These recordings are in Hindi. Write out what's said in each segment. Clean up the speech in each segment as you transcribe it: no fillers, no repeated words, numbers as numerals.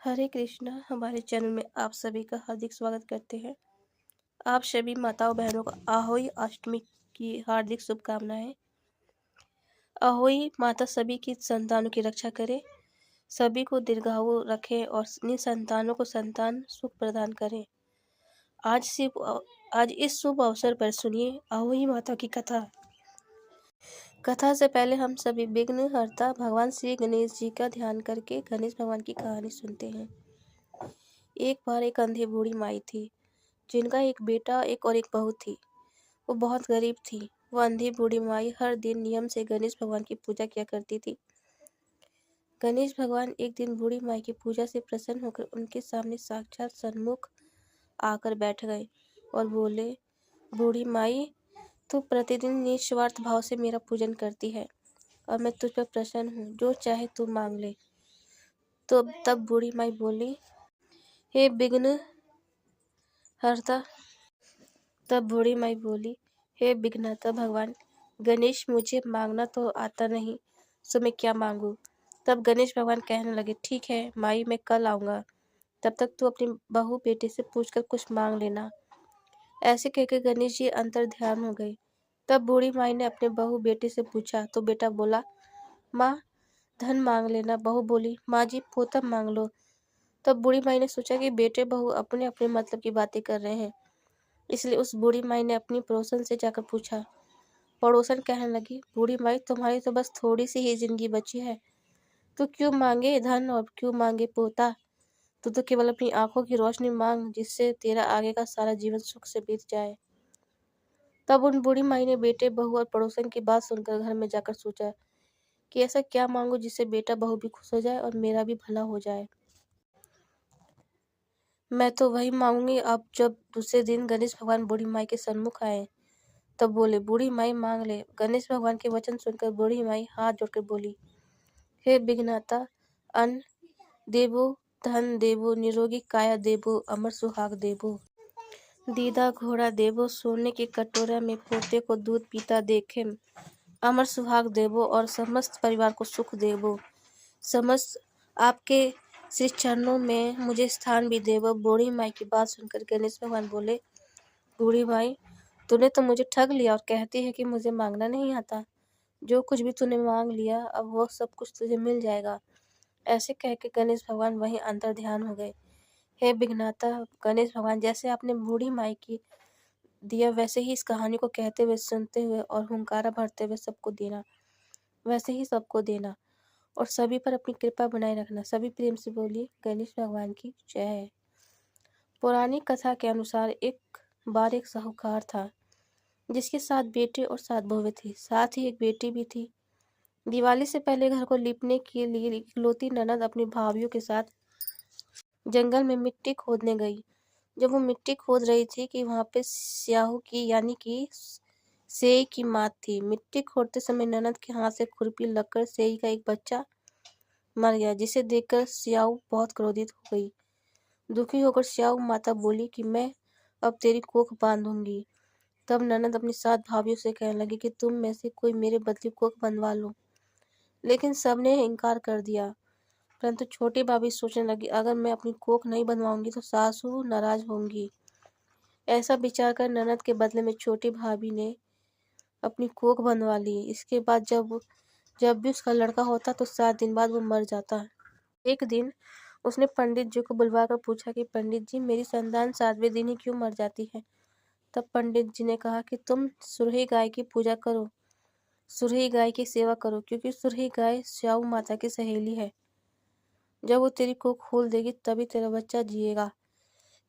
हरे कृष्णा। हमारे चैनल में आप सभी का हार्दिक स्वागत करते हैं। आप सभी माताओं बहनों को आहोई अष्टमी की हार्दिक शुभकामनाएं। आहोई माता सभी की संतानों की रक्षा करे, सभी को दीर्घायु रखे और अपनी संतानों को संतान सुख प्रदान करें। आज इस शुभ अवसर पर सुनिए आहोई माता की कथा। कथा से पहले हम सभी विघ्न हर्ता भगवान श्री गणेश जी का ध्यान करके गणेश भगवान की कहानी सुनते हैं। एक बार एक अंधी बूढ़ी माई थी, जिनका एक बेटा और एक बहू थी। वो बहुत गरीब थी। वह अंधी बूढ़ी माई हर दिन नियम से गणेश भगवान की पूजा किया करती थी। गणेश भगवान एक दिन बूढ़ी माई की पूजा से प्रसन्न होकर उनके सामने साक्षात सन्मुख आकर बैठ गए और बोले, बूढ़ी माई, तू प्रतिदिन निस्वार्थ भाव से मेरा पूजन करती है और मैं तुझ पर प्रसन्न हूँ। जो चाहे तू मांग ले। तो तब बूढ़ी माई बोली, हे विघ्न हर्ता तब बूढ़ी माई बोली, हे विघ्नहर्ता भगवान गणेश, मुझे मांगना तो आता नहीं, सो मैं क्या मांगू। तब गणेश भगवान कहने लगे, ठीक है माई, मैं कल आऊँगा, तब तक तू अपनी बहू बेटे से पूछकर कुछ मांग लेना। ऐसे कहकर गणेश जी अंतर ध्यान हो गए। तब बूढ़ी माई ने अपने बहू बेटे से पूछा तो बेटा बोला, माँ धन मांग लेना। बहू बोली, माँ जी पोता मांग लो। तब बूढ़ी माई ने सोचा कि बेटे बहू अपने अपने मतलब की बातें कर रहे हैं, इसलिए उस बूढ़ी माई ने अपनी पड़ोसन से जाकर पूछा। पड़ोसन कहने लगी, बूढ़ी माई तुम्हारी तो बस थोड़ी सी ही जिंदगी बची है, तू क्यों मांगे धन और क्यों मांगे पोता। तू तो केवल अपनी आंखों की रोशनी मांग, जिससे तेरा आगे का सारा जीवन सुख से बीत जाए। तब उन बूढ़ी माई ने बेटे बहू और पड़ोसन की बात सुनकर घर में जाकर सोचा कि ऐसा क्या मांगू जिससे बेटा बहू भी खुश हो जाए और मेरा भी भला हो जाए। मैं तो वही मांगूंगी। अब जब दूसरे दिन गणेश भगवान बूढ़ी माई के सन्मुख आए तब बोले, बूढ़ी माई मांग ले। गणेश भगवान के वचन सुनकर बूढ़ी माई हाथ जोड़कर बोली, हे विघ्नहर्ता, अन्न देवो, धन देवो, निरोगी काया देवो, अमर सुहाग देवो, दीदा घोड़ा देवो, सोने के कटोरा में पोते को दूध पीता देखे, अमर सुहाग देवो और समस्त परिवार को सुख देवो। समस्त आपके श्री चरणों में मुझे स्थान भी देवो। बूढ़ी माई की बात सुनकर गणेश भगवान बोले, बूढ़ी माई, तूने तो मुझे ठग लिया और कहती है कि मुझे मांगना नहीं आता। जो कुछ भी तूने मांग लिया अब वो सब कुछ तुझे मिल जाएगा। ऐसे कह के गणेश भगवान वहीं अंतर ध्यान हो गए। हे विघ्नहर्ता गणेश भगवान, जैसे आपने बूढ़ी माई की दिया वैसे ही इस कहानी को कहते हुए, सुनते हुए और हुंकारा भरते हुए सबको देना, वैसे ही सबको देना और सभी पर अपनी कृपा बनाए रखना। सभी प्रेम से बोलिए, गणेश भगवान की जय। पौराणिक कथा के अनुसार एक बार एक साहूकार था, जिसके 7 बेटे और 7 बहुएं थी, साथ ही एक बेटी भी थी। दिवाली से पहले घर को लीपने के लिए इकलौती ननद अपनी भाभीियों के साथ जंगल में मिट्टी खोदने गई। जब वो मिट्टी खोद रही थी कि वहां पे स्याहू की यानी कि सेई की मात थी। मिट्टी खोदते समय ननद के हाथ से खुरपी लगकर सेई का एक बच्चा मर गया, जिसे देखकर स्याहू बहुत क्रोधित हो गई। दुखी होकर स्याहू माता बोली कि मैं अब तेरी कोख बांधूंगी। तब ननद अपनी 7 भाभीियों से कहने लगी कि तुम में से कोई मेरे बदले कोख बंधवा लो, लेकिन सबने इनकार कर दिया। परंतु छोटी भाभी सोचने लगी, अगर मैं अपनी कोख नहीं बनवाऊंगी तो सासू नाराज होंगी। ऐसा विचार कर ननद के बदले में छोटी भाभी ने अपनी कोख बनवा ली। इसके बाद जब भी उसका लड़का होता तो 7 दिन बाद वो मर जाता। एक दिन उसने पंडित जी को बुलवाकर पूछा कि पंडित जी, मेरी संतान 7वें दिन ही क्यों मर जाती है। तब पंडित जी ने कहा कि तुम सुरही गाय की पूजा करो, सुरही गाय की सेवा करो, क्योंकि सुरही गाय स्याऊ माता की सहेली है। जब वो तेरी कोख खोल देगी तभी तेरा बच्चा जिएगा।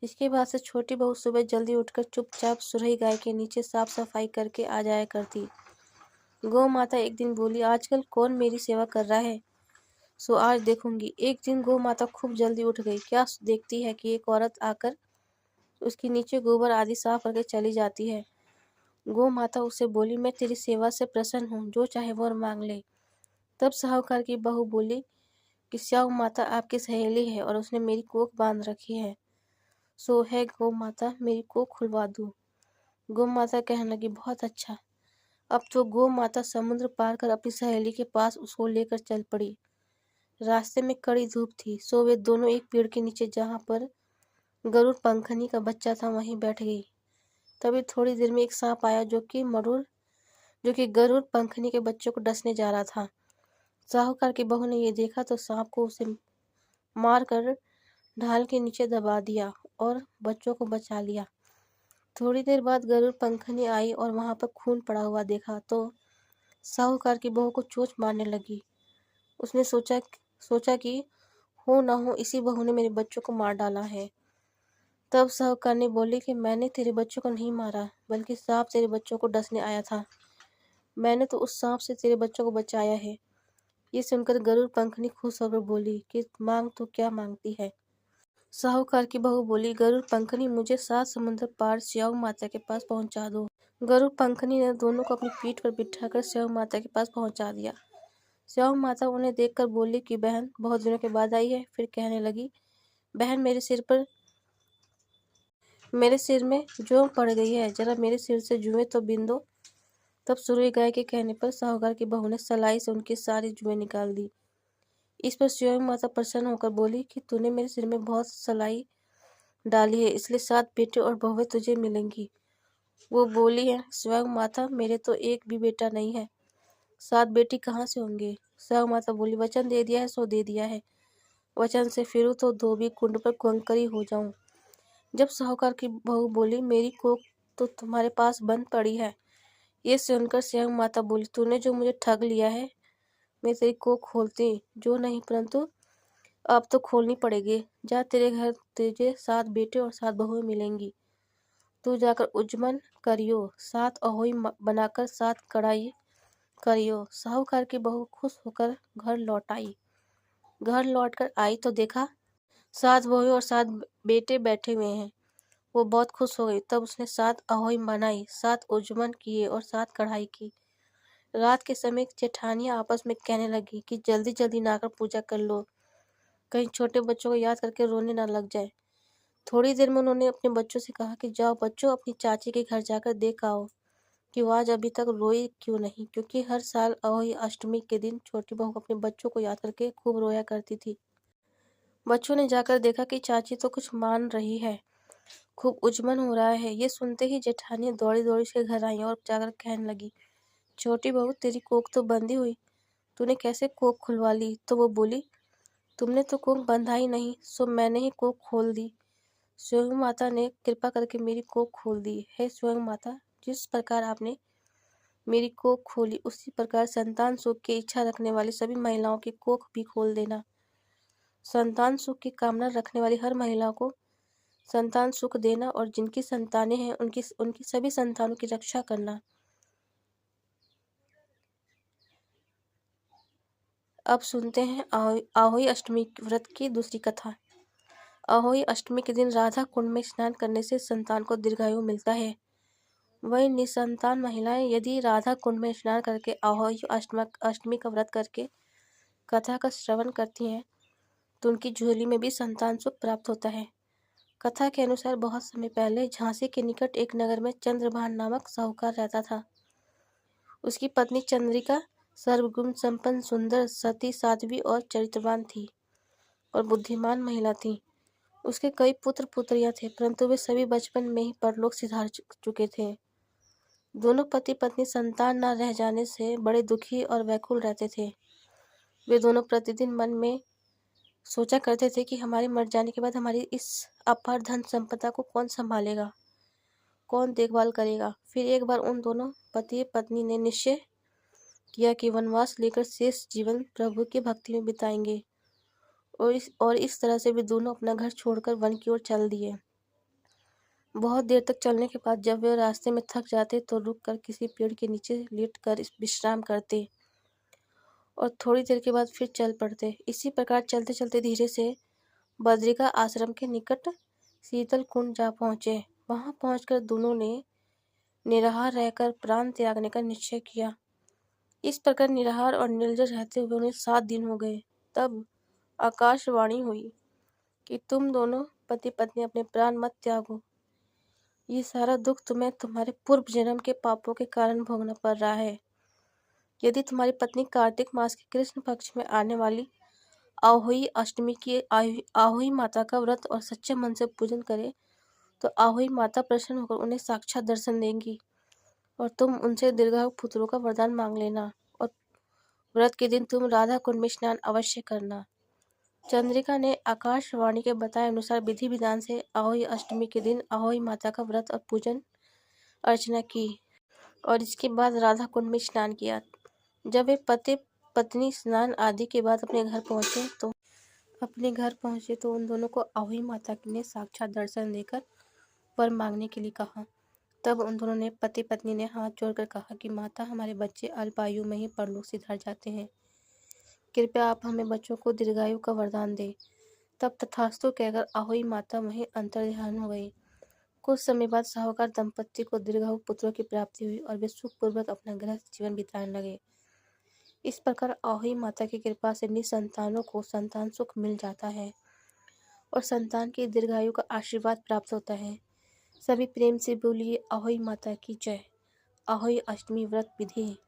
इसके बाद से छोटी बहू सुबह जल्दी उठकर चुपचाप सुरही गाय के नीचे साफ सफाई करके आ जाया करती। गौ माता एक दिन बोली, आजकल कौन मेरी सेवा कर रहा है, सो आज देखूंगी। एक दिन गौ माता खूब जल्दी उठ गई। क्या देखती है कि एक औरत आकर उसके नीचे गोबर आदि साफ करके चली जाती है। गौ माता उससे बोली, मैं तेरी सेवा से प्रसन्न हूँ, जो चाहे वो मांग ले। तब साहूकार की बहू बोली कि स्याऊ माता आपकी सहेली है और उसने मेरी कोख बांध रखी है, सो है गौ माता मेरी कोख खुलवा दूँ। गौ माता कहने लगी, बहुत अच्छा। अब तो गौ माता समुद्र पार कर अपनी सहेली के पास उसको लेकर चल पड़ी। रास्ते में कड़ी धूप थी, सो वे दोनों एक पेड़ के नीचे जहाँ पर गरुड़ पंखनी का बच्चा था वहीं बैठ गई। तभी थोड़ी देर में एक सांप आया जो कि गरुड़ पंखनी के बच्चों को डसने जा रहा था। साहूकार की बहू ने ये देखा तो सांप को उसे मार कर ढाल के नीचे दबा दिया और बच्चों को बचा लिया। थोड़ी देर बाद गरुड़ पंखनी आई और वहां पर खून पड़ा हुआ देखा तो साहूकार की बहू को चोट मारने लगी। उसने सोचा कि हो ना हो इसी बहू ने मेरे बच्चों को मार डाला है। तब साहूकार ने बोली कि मैंने तेरे बच्चों को नहीं मारा, बल्कि सांप तेरे बच्चों को डसने आया था। मैंने तो उस सांप से तेरे बच्चों को बचाया है। ये सुनकर गरुड़ पंखनी खुश होकर बोली कि मांग तो क्या मांगती है। साहूकार की बहू बोली, गरुड़ पंखनी मुझे 7 समुद्र पार स्याऊ माता के पास पहुंचा दो। गरुड़ पंखनी ने दोनों को अपनी पीठ पर बिठाकर स्याऊ माता के पास पहुंचा दिया। स्याऊ माता उन्हें देखकर बोली कि बहन बहुत दिनों के बाद आई है। फिर कहने लगी, बहन मेरे सिर में जौ पड़ गई है, जरा मेरे सिर से जुएं तो बीन दो। तब सुरई गाय के कहने पर साहूकार की बहू ने सलाई से उनकी सारी जुएं निकाल दी। इस पर स्वयं माता प्रसन्न होकर बोली कि तूने मेरे सिर में बहुत सलाई डाली है, इसलिए 7 बेटे और बहुएं तुझे मिलेंगी। वो बोली है, स्वयं माता मेरे तो एक भी बेटा नहीं है, 7 बेटी कहाँ से होंगे। स्वयं माता बोली, वचन दे दिया है सो दे दिया है, वचन से फिरूं तो धोबी कुंड पर कंकरी हो जाऊं। जब साहूकार की बहू बोली, मेरी कोख तो तुम्हारे पास बंद पड़ी है। ये सुनकर स्वयं माता बोली, तूने जो मुझे ठग लिया है, मैं तेरी कोख खोलती जो नहीं, परंतु अब तो खोलनी पड़ेगी। जा, तेरे घर तुझे 7 बेटे और 7 बहुएं मिलेंगी। तू जाकर उज्जमन करियो, 7 अहोई बनाकर 7 कढ़ाई करियो। साहूकार की बहू खुश होकर घर लौट आई। घर लौटकर आई तो देखा 7 बहुएं और 7 बेटे बैठे हुए हैं। वो बहुत खुश हो गई। तब उसने 7 अहोई बनाई, 7 उज्जमन किए और 7 कढ़ाई की। रात के समय जेठानियां आपस में कहने लगी कि जल्दी जल्दी नहाकर पूजा कर लो, कहीं छोटे बच्चों को याद करके रोने ना लग जाए। थोड़ी देर में उन्होंने अपने बच्चों से कहा कि जाओ बच्चों, अपनी चाची के घर जाकर देख आओ कि वो आज अभी तक रोई क्यों नहीं, क्योंकि हर साल अहोई अष्टमी के दिन छोटी बहू अपने बच्चों को याद करके खूब रोया करती थी। बच्चों ने जाकर देखा कि चाची तो कुछ मान रही है, खूब उज्जमन हो रहा है। ये सुनते ही जेठानियां दौड़ी दौड़ी उसके घर आई और जाकर कहने लगी, छोटी बहू तेरी कोख तो बंदी हुई, तूने कैसे कोख खुलवा ली। तो वो बोली, तुमने तो कोख बंधा ही नहीं, सो मैंने ही कोख खोल दी। स्वयं माता ने कृपा करके मेरी कोख खोल दी है। स्वयं माता, जिस प्रकार आपने मेरी कोख खोली, उसी प्रकार संतान सुख की इच्छा रखने वाली सभी महिलाओं की कोख भी खोल देना। संतान सुख की कामना रखने वाली हर महिला को संतान सुख देना और जिनकी संतानें हैं उनकी सभी संतानों की रक्षा करना। अब सुनते हैं आहोई अष्टमी व्रत की दूसरी कथा। आहोई अष्टमी के दिन राधा कुंड में स्नान करने से संतान को दीर्घायु मिलता है। वही निसंतान महिलाएं यदि राधा कुंड में स्नान करके आहोई अष्टमी का व्रत करके कथा का श्रवण करती हैं तो उनकी झोली में भी संतान सुख प्राप्त होता है। कथा के अनुसार बहुत समय पहले झांसी के निकट एक नगर में चंद्रभान नामक साहूकार रहता था। उसकी पत्नी चंद्रिका सर्वगुण संपन्न, सुंदर, सती, साध्वी और चरित्रवान थी और बुद्धिमान महिला थी। उसके कई पुत्र पुत्रियां थे, परंतु वे सभी बचपन में ही परलोक सिधार चुके थे। दोनों पति पत्नी संतान न रह जाने से बड़े दुखी और व्याकुल रहते थे। वे दोनों प्रतिदिन मन में सोचा करते थे कि हमारे मर जाने के बाद हमारी इस अपार धन संपदा को कौन संभालेगा, कौन देखभाल करेगा। फिर एक बार उन दोनों पति पत्नी ने निश्चय किया कि वनवास लेकर शेष जीवन प्रभु की भक्ति में बिताएंगे और इस तरह से वे दोनों अपना घर छोड़कर वन की ओर चल दिए। बहुत देर तक चलने के बाद जब वे रास्ते में थक जाते तो रुककर किसी पेड़ के नीचे लेटकर विश्राम करते और थोड़ी देर के बाद फिर चल पड़ते। इसी प्रकार चलते चलते धीरे से बद्रिका आश्रम के निकट शीतल कुंड जा पहुंचे। वहां पहुंचकर दोनों ने निराहार रहकर प्राण त्यागने का निश्चय किया। इस प्रकार निराहार और निर्जर रहते हुए उन्हें 7 दिन हो गए। तब आकाशवाणी हुई कि तुम दोनों पति पत्नी अपने प्राण मत त्यागो, ये सारा दुख तुम्हें तुम्हारे पूर्व जन्म के पापों के कारण भोगना पड़ रहा है। यदि तुम्हारी पत्नी कार्तिक मास के कृष्ण पक्ष में आने वाली आहोई अष्टमी की आहोई माता का व्रत और सच्चे मन से पूजन करे तो आहोई माता प्रसन्न होकर उन्हें साक्षात दर्शन देंगी और तुम उनसे दीर्घायु पुत्रों का वरदान मांग लेना। और व्रत के दिन तुम राधा कुंड में स्नान अवश्य करना। चंद्रिका ने आकाशवाणी के बताए अनुसार विधि विधान से आहोई अष्टमी के दिन आहोई माता का व्रत और पूजन अर्चना की और इसके बाद राधा कुंड में स्नान किया। जब वे पति पत्नी स्नान आदि के बाद अपने घर पहुंचे तो उन दोनों को आहोई माता ने साक्षात दर्शन देकर वर मांगने के लिए कहा। तब उन दोनों ने पति पत्नी ने हाथ जोड़कर कहा कि माता, हमारे बच्चे अल्प आयु में ही परलोक सिधार जाते हैं, कृपया आप हमें बच्चों को दीर्घायु का वरदान दें। तब तथास्तु कहकर आहोई माता वहीं अंतर्ध्यान हो गई। कुछ समय बाद साहूकार दंपत्ति को दीर्घायु पुत्रों की प्राप्ति हुई और वे सुखपूर्वक अपना गृहस्थ जीवन बिताने लगे। इस प्रकार आहोई माता की कृपा से निसंतानों को संतान सुख मिल जाता है और संतान की दीर्घायु का आशीर्वाद प्राप्त होता है। सभी प्रेम से बोलिए आहोई माता की जय। आहोई अष्टमी व्रत विधि।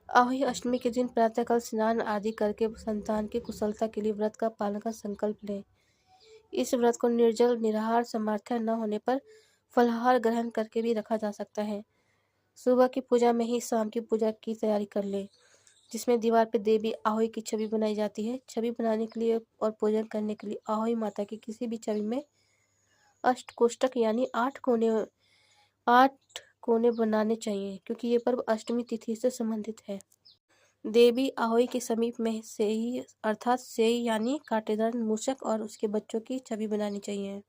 आहोई अष्टमी के दिन प्रातःकाल स्नान आदि करके संतान की कुशलता के लिए व्रत का पालन का संकल्प लें। इस व्रत को निर्जल निराहार सामर्थ्य न होने पर फलाहार ग्रहण करके भी रखा जा सकता है। सुबह की पूजा में ही शाम की पूजा की तैयारी कर ले, जिसमें दीवार पर देवी आहोई की छवि बनाई जाती है। छवि बनाने के लिए और पूजन करने के लिए आहोई माता की किसी भी छवि में अष्टकोष्ठक यानी 8 कोने बनाने चाहिए, क्योंकि ये पर्व अष्टमी तिथि से संबंधित है। देवी आहोई के समीप में सेई अर्थात सेई यानी कांटेदार मूषक और उसके बच्चों की छवि बनानी चाहिए।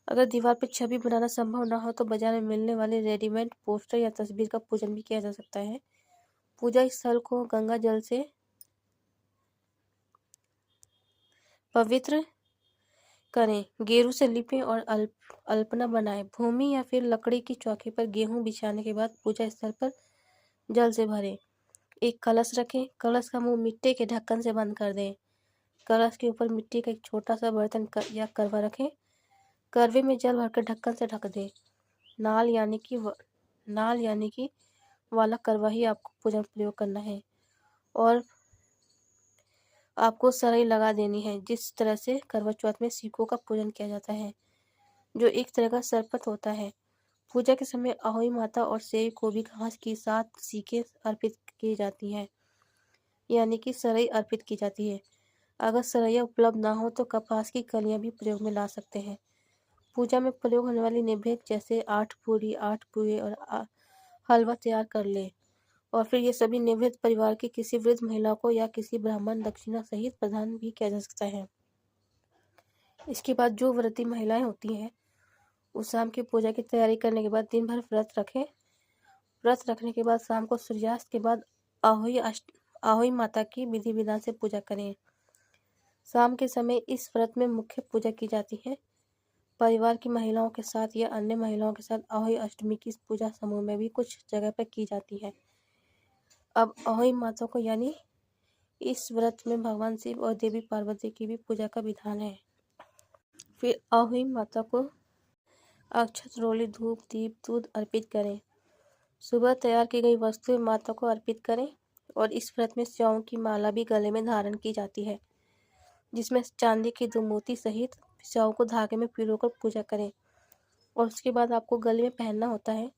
अगर दीवार पर छवि बनाना संभव न हो तो बाजार में मिलने वाले रेडीमेड पोस्टर या तस्वीर का पूजन भी किया जा सकता है। पूजा स्थल को गंगा जल से पवित्र करें, गेरू से लिपें और अल्पना बनाएं। भूमि या फिर लकड़ी की चौकी पर गेहूं बिछाने के बाद पूजा स्थल पर जल से भरें। एक कलश रखें, कलश का मुंह मिट्टी के ढक्कन से बंद कर दें। कलश के ऊपर मिट्टी का एक छोटा सा बर्तन या करवा रखें। करवे में जल भरकर ढक्कन से ढक दें। नाल यानी कि वाला करवा ही आपको पूजन प्रयोग करना है और आपको सराई लगा देनी है, जिस तरह से करवा चौथ में सीखों का पूजन किया जाता है, जो एक तरह का सरपत होता है। पूजा के समय आहोई माता और सेव को भी घास की 7 सीखें अर्पित की जाती हैं, यानी कि सरई अर्पित की जाती है। अगर सरैया उपलब्ध ना हो तो कपास की कलियां भी प्रयोग में ला सकते हैं। पूजा में प्रयोग होने वाली नैवेद्य जैसे 8 पूरी 8 पुए और हलवा तैयार कर ले और फिर ये सभी नैवेद्य परिवार की किसी वृद्ध महिला को या किसी ब्राह्मण दक्षिणा सहित प्रदान भी किया जा सकता है। इसके बाद जो व्रती महिलाएं होती हैं उस शाम की पूजा की तैयारी करने के बाद दिन भर व्रत रखें। व्रत रखने के बाद शाम को सूर्यास्त के बाद आहोई माता की विधि विधान से पूजा करें। शाम के समय इस व्रत में मुख्य पूजा की जाती है। परिवार की महिलाओं के साथ या अन्य महिलाओं के साथ आहोई अष्टमी की पूजा समूह में भी कुछ जगह पर की जाती है। अब आहोई माता को यानी इस व्रत में भगवान शिव और देवी पार्वती की भी पूजा का विधान है। फिर आहोई माता को अक्षत, रोली, धूप, दीप, दूध अर्पित करें। सुबह तैयार की गई वस्तुएं माता को अर्पित करें और इस व्रत में स्याओं की माला भी गले में धारण की जाती है, जिसमें चांदी की 2 मोती सहित स्याओं को धागे में पिरोकर पूजा करें और उसके बाद आपको गले में पहनना होता है।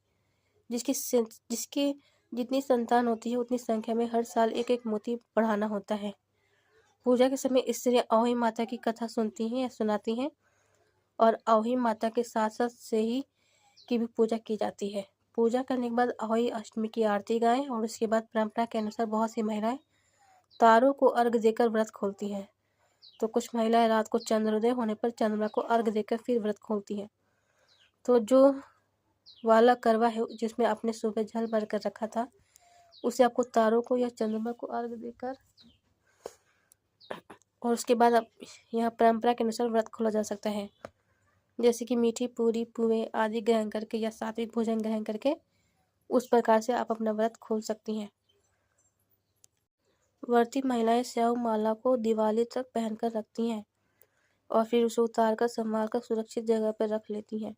जिसकी जितनी संतान होती है उतनी संख्या में हर साल एक एक मोती बढ़ाना होता है। पूजा के समय स्त्रियां आहोई माता की कथा सुनती हैं या सुनाती हैं और आहोई माता के साथ साथ सेही की भी पूजा की जाती है। पूजा करने के बाद आहोई अष्टमी की आरती गाएं और उसके बाद परंपरा के अनुसार बहुत सी महिलाएं तारों को अर्घ देकर व्रत खोलती हैं, तो कुछ महिलाएं रात को चंद्रोदय होने पर चंद्रमा को अर्घ देकर फिर व्रत खोलती हैं। तो जो वाला करवा है जिसमें आपने सुबह जल भर कर रखा था, उसे आपको तारों को या चंद्रमा को अर्घ देकर और उसके बाद आप यहाँ परंपरा के अनुसार व्रत खोला जा सकता है, जैसे कि मीठी पूरी पुए आदि ग्रहण करके या सात्विक भोजन ग्रहण करके उस प्रकार से आप अपना व्रत खोल सकती हैं। व्रती महिलाएं स्याऊ माला को दिवाली तक पहनकर रखती हैं और फिर उसे उतार कर संभाल कर सुरक्षित जगह पर रख लेती हैं।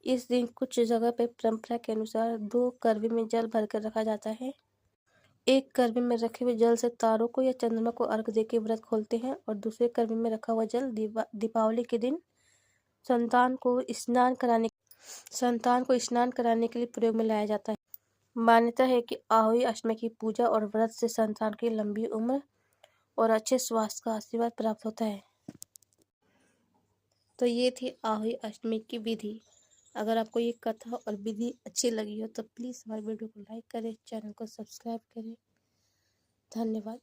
इस दिन कुछ जगह पर परंपरा के अनुसार 2 करवे में जल भरकर रखा जाता है। एक करवे में रखे हुए जल से तारों को या चंद्रमा को अर्घ देके व्रत खोलते हैं और दूसरे करवे में रखा हुआ जल दीपावली के दिन संतान को स्नान कराने के लिए प्रयोग में लाया जाता है। मान्यता है कि आहोई अष्टमी की पूजा और व्रत से संतान की लंबी उम्र और अच्छे स्वास्थ्य का आशीर्वाद प्राप्त होता है। तो ये थी आहोई अष्टमी की विधि। अगर आपको ये कथा और विधि अच्छी लगी हो तो प्लीज़ हमारे वीडियो को लाइक करें, चैनल को सब्सक्राइब करें। धन्यवाद।